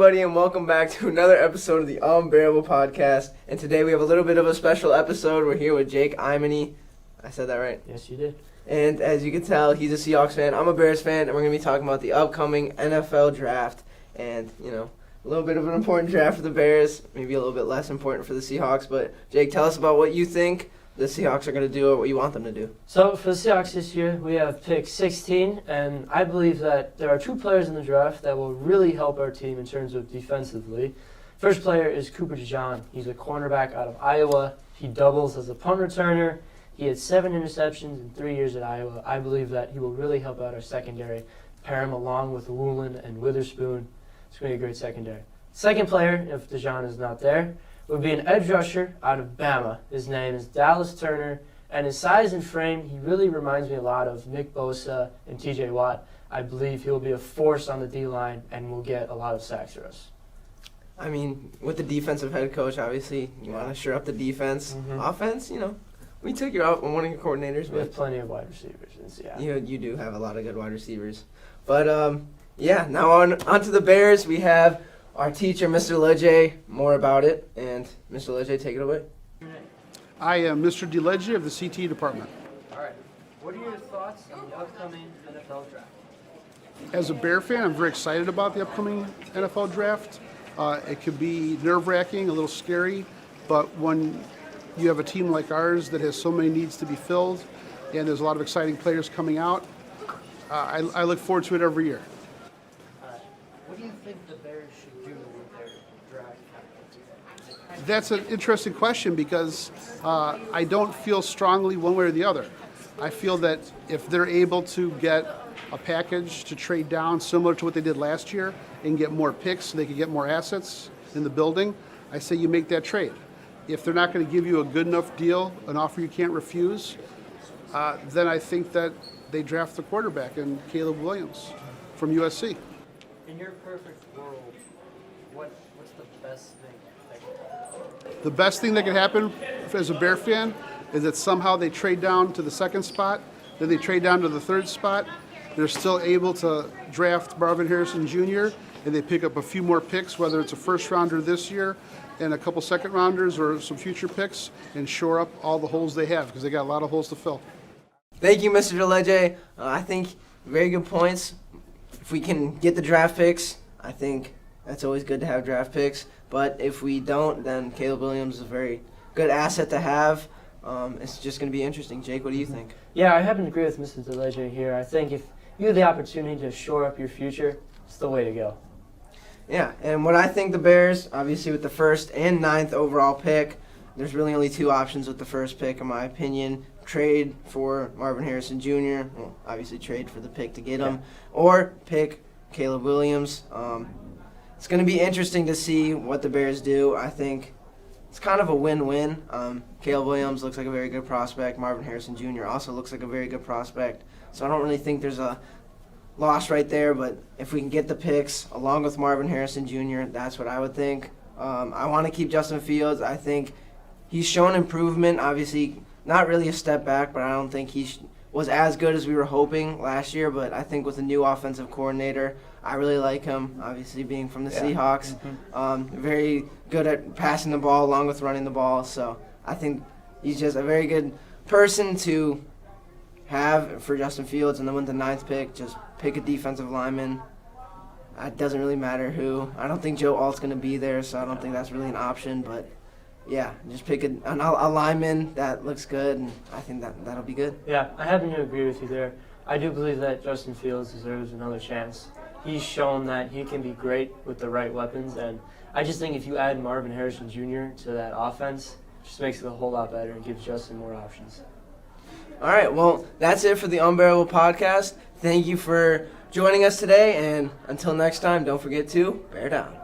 Buddy, and welcome back to another episode of the Unbearable Podcast. And today we have a little bit of a special episode. We're here with Jake Imany. I said that right? Yes, you did. And as you can tell, he's a Seahawks fan. I'm a Bears fan, and we're going to be talking about the upcoming NFL draft. And, you know, a little bit of an important draft for the Bears, maybe a little bit less important for the Seahawks. But, Jake, tell us about what you think the Seahawks are going to do or what you want them to do. So for the Seahawks this year, we have pick 16, and I believe that there are two players in the draft that will really help our team in terms of defensively. First player is Cooper DeJean. He's a cornerback out of Iowa. He doubles as a punt returner. He had 7 interceptions in 3 years at Iowa. I believe that he will really help out our secondary. Pair him along with Woolen and Witherspoon. It's going to be a great secondary. Second player, if DeJean is not there, would be an edge rusher out of Bama. His name is Dallas Turner, and his size and frame, he really reminds me a lot of Nick Bosa and T.J. Watt. I believe he'll be a force on the D-line and will get a lot of sacks for us. I mean, with the defensive head coach, obviously, you want to shore up the defense. Offense, you know, we took you out on one of your coordinators. We have plenty of wide receivers in Seattle. You do have a lot of good wide receivers. But, yeah, now on to the Bears. We have our teacher, Mr. Legge, more about it. And, Mr. Legge, take it away. I am Mr. DeLegge of the CT department. All right. What are your thoughts on the upcoming NFL draft? As a Bear fan, I'm very excited about the upcoming NFL draft. It could be nerve-wracking, a little scary, but when you have a team like ours that has so many needs to be filled and there's a lot of exciting players coming out, I look forward to it every year. What do you think the Bears should do with their draft capital? That's an interesting question because I don't feel strongly one way or the other. I feel that if they're able to get a package to trade down similar to what they did last year and get more picks so they can get more assets in the building, I say you make that trade. If they're not going to give you a good enough deal, an offer you can't refuse, then I think that they draft the quarterback in Caleb Williams from USC. In your perfect world, what's the best thing that could happen? The best thing that could happen as a Bear fan is that somehow they trade down to the second spot, then they trade down to the third spot. They're still able to draft Marvin Harrison Jr., and they pick up a few more picks, whether it's a first rounder this year and a couple second rounders or some future picks, and shore up all the holes they have because they got a lot of holes to fill. Thank you, Mr. DeLegge. I think very good points. If we can get the draft picks, I think that's always good to have draft picks. But if we don't, then Caleb Williams is a very good asset to have. It's just going to be interesting. Jake, what do you think? Yeah, I happen to agree with Mr. DeLegge here. I think if you have the opportunity to shore up your future, it's the way to go. Yeah, and what I think the Bears, obviously with the 1st and 9th overall pick, there's really only 2 options with the 1st pick, in my opinion. Trade for Marvin Harrison Jr., well, obviously trade for the pick to get him, or pick Caleb Williams. It's going to be interesting to see what the Bears do. I think it's kind of a win-win. Caleb Williams looks like a very good prospect. Marvin Harrison Jr. also looks like a very good prospect. So I don't really think there's a loss right there, but if we can get the picks along with Marvin Harrison Jr., that's what I would think. I want to keep Justin Fields. I think he's shown improvement. Obviously, not really a step back, but I don't think he was as good as we were hoping last year. But I think with the new offensive coordinator, I really like him, obviously being from the Seahawks. Very good at passing the ball along with running the ball. So I think he's just a very good person to have for Justin Fields. And then with the 9th pick, just pick a defensive lineman. It doesn't really matter who. I don't think Joe Alt's going to be there, so I don't think that's really an option. But, yeah, just pick a lineman that looks good, and I think that'll be good. Yeah, I happen to agree with you there. I do believe that Justin Fields deserves another chance. He's shown that he can be great with the right weapons, and I just think if you add Marvin Harrison Jr. to that offense, it just makes it a whole lot better and gives Justin more options. All right, well, that's it for the Unbearable Podcast. Thank you for joining us today, and until next time, don't forget to bear down.